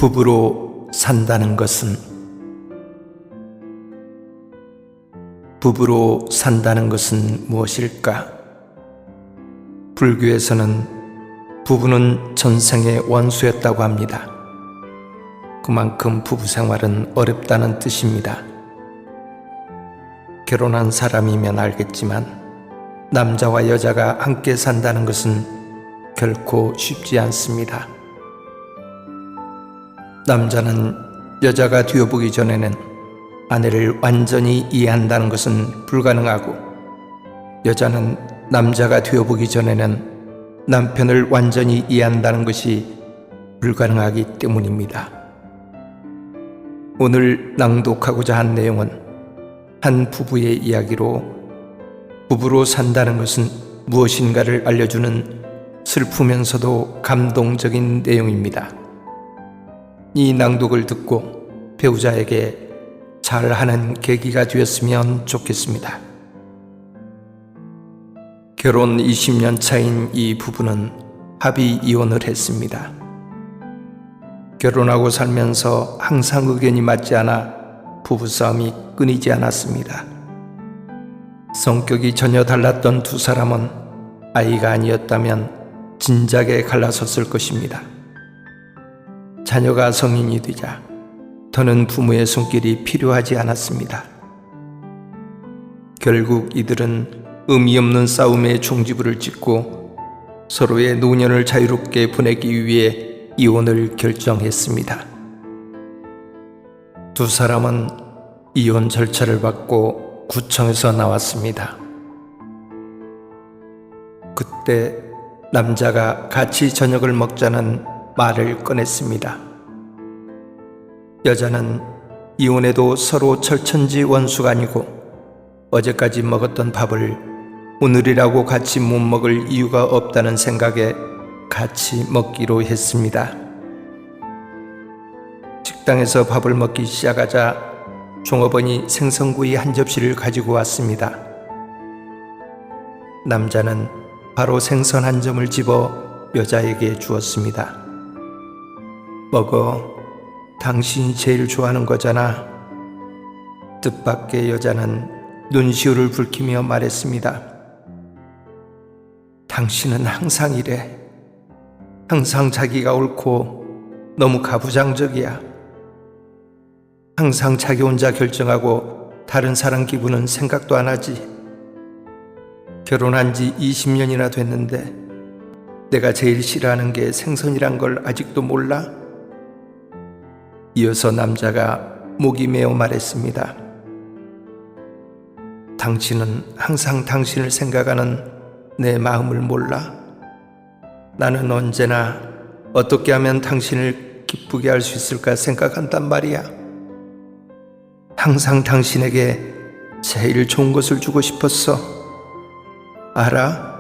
부부로 산다는 것은 무엇일까? 불교에서는 부부는 전생의 원수였다고 합니다. 그만큼 부부 생활은 어렵다는 뜻입니다. 결혼한 사람이면 알겠지만 남자와 여자가 함께 산다는 것은 결코 쉽지 않습니다. 남자는 여자가 되어보기 전에는 아내를 완전히 이해한다는 것은 불가능하고, 여자는 남자가 되어보기 전에는 남편을 완전히 이해한다는 것이 불가능하기 때문입니다. 오늘 낭독하고자 한 내용은 한 부부의 이야기로 부부로 산다는 것은 무엇인가를 알려주는 슬프면서도 감동적인 내용입니다. 이 낭독을 듣고 배우자에게 잘하는 계기가 되었으면 좋겠습니다. 결혼 20년 차인 이 부부는 합의 이혼을 했습니다. 결혼하고 살면서 항상 의견이 맞지 않아 부부싸움이 끊이지 않았습니다. 성격이 전혀 달랐던 두 사람은 아이가 아니었다면 진작에 갈라섰을 것입니다. 자녀가 성인이 되자 더는 부모의 손길이 필요하지 않았습니다. 결국 이들은 의미 없는 싸움에 종지부를 짓고 서로의 노년을 자유롭게 보내기 위해 이혼을 결정했습니다. 두 사람은 이혼 절차를 받고 구청에서 나왔습니다. 그때 남자가 같이 저녁을 먹자는 말을 꺼냈습니다. 여자는 이혼해도 서로 철천지 원수가 아니고 어제까지 먹었던 밥을 오늘이라고 같이 못 먹을 이유가 없다는 생각에 같이 먹기로 했습니다. 식당에서 밥을 먹기 시작하자 종업원이 생선구이 한 접시를 가지고 왔습니다. 남자는 바로 생선 한 점을 집어 여자에게 주었습니다. 먹어. 당신이 제일 좋아하는 거잖아. 뜻밖의 여자는 눈시울을 붉히며 말했습니다. 당신은 항상 이래. 항상 자기가 옳고 너무 가부장적이야. 항상 자기 혼자 결정하고 다른 사람 기분은 생각도 안 하지. 결혼한 지 20년이나 됐는데 내가 제일 싫어하는 게 생선이란 걸 아직도 몰라? 이어서 남자가 목이 메어 말했습니다. 당신은 항상 당신을 생각하는 내 마음을 몰라? 나는 언제나 어떻게 하면 당신을 기쁘게 할 수 있을까 생각한단 말이야. 항상 당신에게 제일 좋은 것을 주고 싶었어. 알아?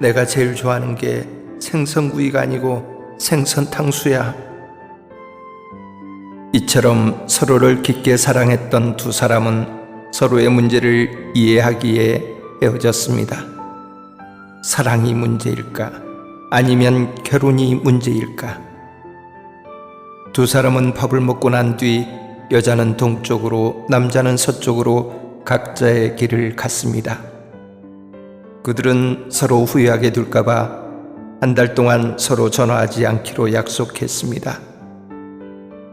내가 제일 좋아하는 게 생선구이가 아니고 생선탕수야. 이처럼 서로를 깊게 사랑했던 두 사람은 서로의 문제를 이해하기에 헤어졌습니다. 사랑이 문제일까? 아니면 결혼이 문제일까? 두 사람은 밥을 먹고 난 뒤 여자는 동쪽으로 남자는 서쪽으로 각자의 길을 갔습니다. 그들은 서로 후회하게 될까봐 한 달 동안 서로 전화하지 않기로 약속했습니다.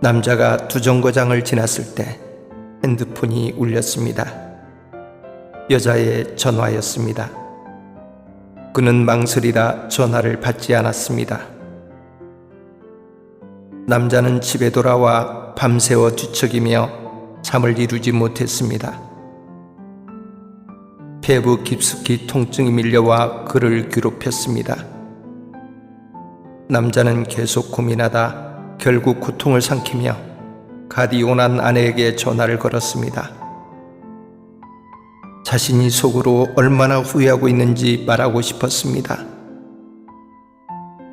남자가 두 정거장을 지났을 때 핸드폰이 울렸습니다. 여자의 전화였습니다. 그는 망설이다 전화를 받지 않았습니다. 남자는 집에 돌아와 밤새워 뒤척이며 잠을 이루지 못했습니다. 폐부 깊숙이 통증이 밀려와 그를 괴롭혔습니다. 남자는 계속 고민하다 결국 고통을 삼키며 갓 이혼한 아내에게 전화를 걸었습니다. 자신이 속으로 얼마나 후회하고 있는지 말하고 싶었습니다.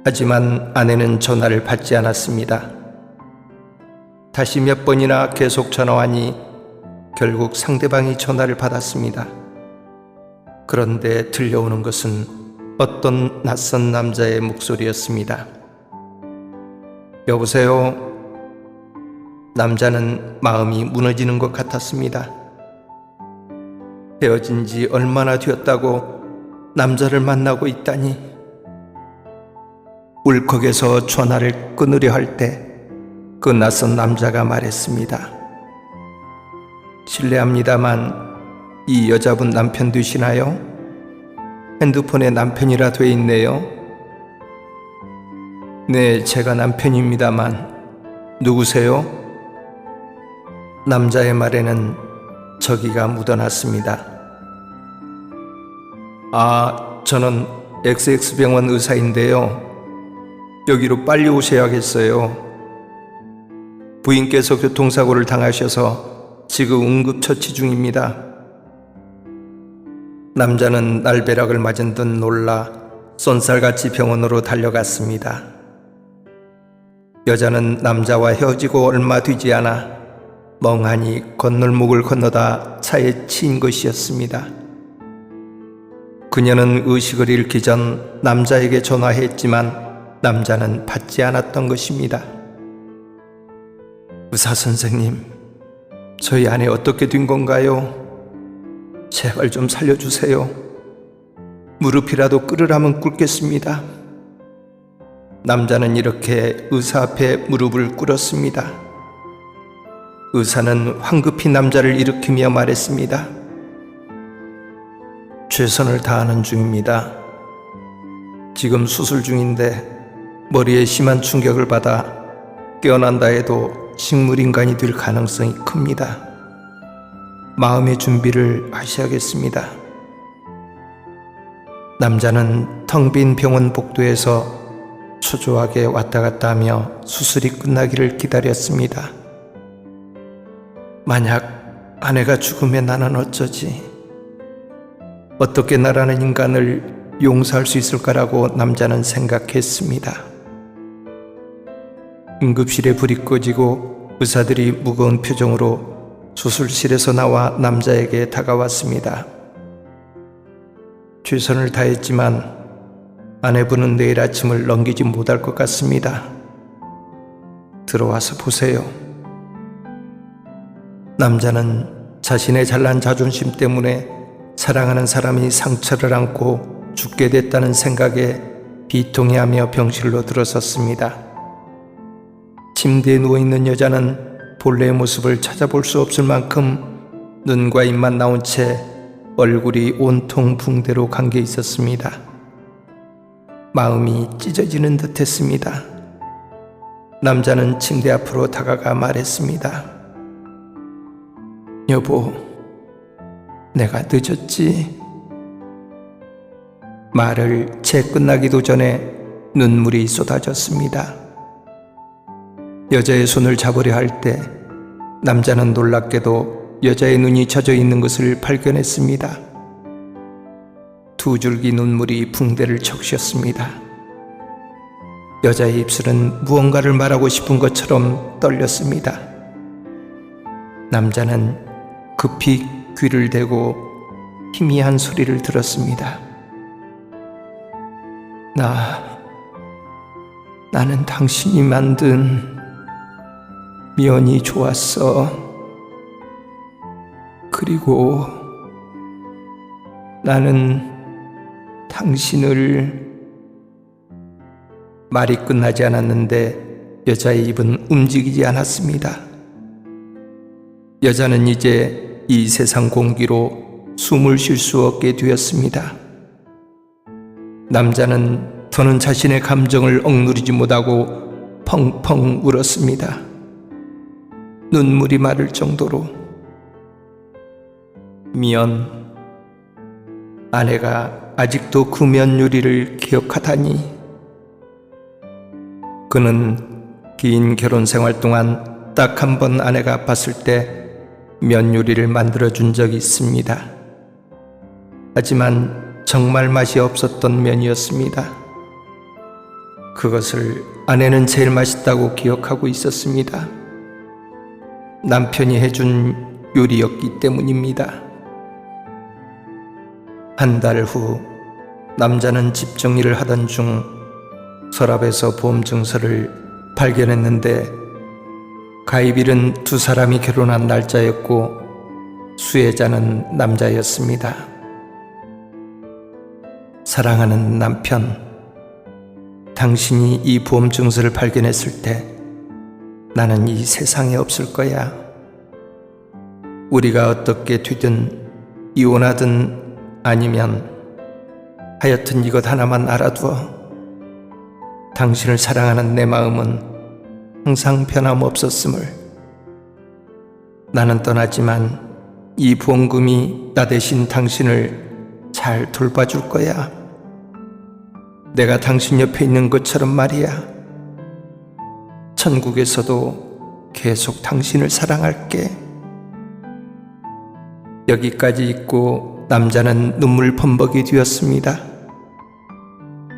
하지만 아내는 전화를 받지 않았습니다. 다시 몇 번이나 계속 전화하니 결국 상대방이 전화를 받았습니다. 그런데 들려오는 것은 어떤 낯선 남자의 목소리였습니다. 여보세요? 남자는 마음이 무너지는 것 같았습니다. 헤어진 지 얼마나 되었다고 남자를 만나고 있다니. 울컥해서 전화를 끊으려 할 때 그 낯선 남자가 말했습니다. 실례합니다만 이 여자분 남편 되시나요? 핸드폰에 남편이라 돼 있네요. 네, 제가 남편입니다만 누구세요? 남자의 말에는 저기가 묻어났습니다. 아, 저는 XX병원 의사인데요. 여기로 빨리 오셔야겠어요. 부인께서 교통사고를 당하셔서 지금 응급처치 중입니다. 남자는 날벼락을 맞은 듯 놀라 쏜살같이 병원으로 달려갔습니다. 여자는 남자와 헤어지고 얼마 되지 않아 멍하니 건널목을 건너다 차에 치인 것이었습니다. 그녀는 의식을 잃기 전 남자에게 전화했지만 남자는 받지 않았던 것입니다. 의사 선생님, 저희 아내 어떻게 된 건가요? 제발 좀 살려주세요. 무릎이라도 꿇으라면 꿇겠습니다. 남자는 이렇게 의사 앞에 무릎을 꿇었습니다. 의사는 황급히 남자를 일으키며 말했습니다. 최선을 다하는 중입니다. 지금 수술 중인데 머리에 심한 충격을 받아 깨어난다 해도 식물인간이 될 가능성이 큽니다. 마음의 준비를 하셔야겠습니다. 남자는 텅 빈 병원 복도에서 초조하게 왔다 갔다 하며 수술이 끝나기를 기다렸습니다. 만약 아내가 죽으면 나는 어쩌지? 어떻게 나라는 인간을 용서할 수 있을까라고 남자는 생각했습니다. 응급실에 불이 꺼지고 의사들이 무거운 표정으로 수술실에서 나와 남자에게 다가왔습니다. 최선을 다했지만 아내분은 내일 아침을 넘기지 못할 것 같습니다. 들어와서 보세요. 남자는 자신의 잘난 자존심 때문에 사랑하는 사람이 상처를 안고 죽게 됐다는 생각에 비통해하며 병실로 들어섰습니다. 침대에 누워있는 여자는 본래의 모습을 찾아볼 수 없을 만큼 눈과 입만 나온 채 얼굴이 온통 붕대로 감겨 있었습니다. 마음이 찢어지는 듯 했습니다. 남자는 침대 앞으로 다가가 말했습니다. 여보, 내가 늦었지? 말을 채 끝나기도 전에 눈물이 쏟아졌습니다. 여자의 손을 잡으려 할 때 남자는 놀랍게도 여자의 눈이 젖어 있는 것을 발견했습니다. 두 줄기 눈물이 붕대를 적셨습니다. 여자의 입술은 무언가를 말하고 싶은 것처럼 떨렸습니다. 남자는 급히 귀를 대고 희미한 소리를 들었습니다. 나는 당신이 만든 면이 좋았어. 그리고 나는 당신을... 말이 끝나지 않았는데 여자의 입은 움직이지 않았습니다. 여자는 이제 이 세상 공기로 숨을 쉴 수 없게 되었습니다. 남자는 더는 자신의 감정을 억누르지 못하고 펑펑 울었습니다. 눈물이 마를 정도로. 면, 아내가 아직도 그 면 요리를 기억하다니. 그는 긴 결혼 생활 동안 딱 한 번 아내가 아팠을 때 면 요리를 만들어준 적이 있습니다. 하지만 정말 맛이 없었던 면이었습니다. 그것을 아내는 제일 맛있다고 기억하고 있었습니다. 남편이 해준 요리였기 때문입니다. 한 달 후 남자는 집 정리를 하던 중 서랍에서 보험 증서를 발견했는데 가입일은 두 사람이 결혼한 날짜였고 수혜자는 남자였습니다. 사랑하는 남편, 당신이 이 보험 증서를 발견했을 때 나는 이 세상에 없을 거야. 우리가 어떻게 되든 이혼하든 아니면 하여튼 이것 하나만 알아두어. 당신을 사랑하는 내 마음은 항상 변함없었음을. 나는 떠나지만 이 보험금이 나 대신 당신을 잘 돌봐줄 거야. 내가 당신 옆에 있는 것처럼 말이야. 천국에서도 계속 당신을 사랑할게. 여기까지 읽고 남자는 눈물 범벅이 되었습니다.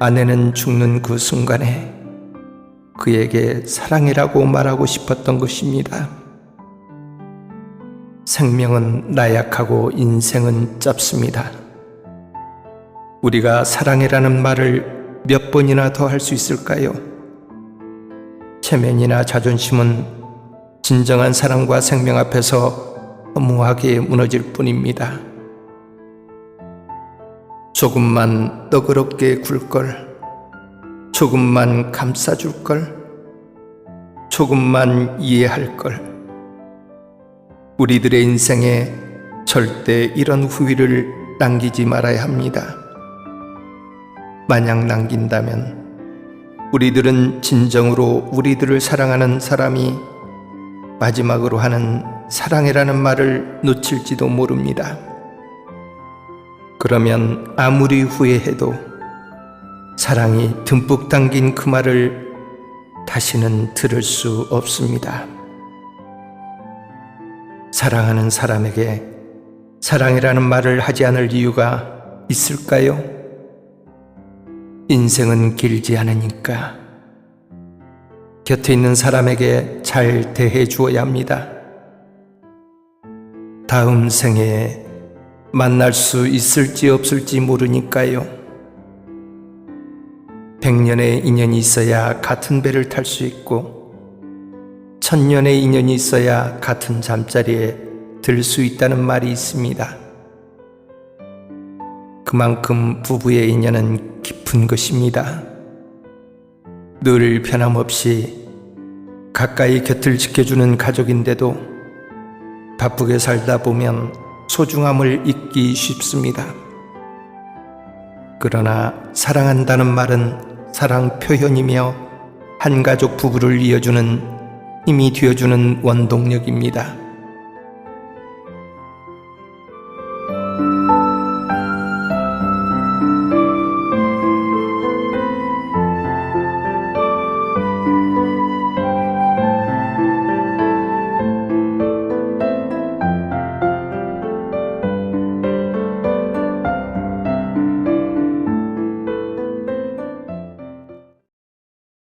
아내는 죽는 그 순간에 그에게 사랑이라고 말하고 싶었던 것입니다. 생명은 나약하고 인생은 짧습니다. 우리가 사랑이라는 말을 몇 번이나 더 할 수 있을까요? 체면이나 자존심은 진정한 사랑과 생명 앞에서 허무하게 무너질 뿐입니다. 조금만 너그럽게 굴걸, 조금만 감싸줄걸, 조금만 이해할걸. 우리들의 인생에 절대 이런 후회를 남기지 말아야 합니다. 만약 남긴다면 우리들은 진정으로 우리들을 사랑하는 사람이 마지막으로 하는 사랑이라는 말을 놓칠지도 모릅니다. 그러면 아무리 후회해도 사랑이 듬뿍 담긴 그 말을 다시는 들을 수 없습니다. 사랑하는 사람에게 사랑이라는 말을 하지 않을 이유가 있을까요? 인생은 길지 않으니까 곁에 있는 사람에게 잘 대해 주어야 합니다. 다음 생에 만날 수 있을지 없을지 모르니까요. 100년의 인연이 있어야 같은 배를 탈 수 있고 1000년의 인연이 있어야 같은 잠자리에 들 수 있다는 말이 있습니다. 그만큼 부부의 인연은 깊은 것입니다. 늘 변함없이 가까이 곁을 지켜주는 가족인데도 바쁘게 살다 보면 소중함을 잊기 쉽습니다. 그러나 사랑한다는 말은 사랑 표현이며 한 가족 부부를 이어주는 힘이 되어주는 원동력입니다.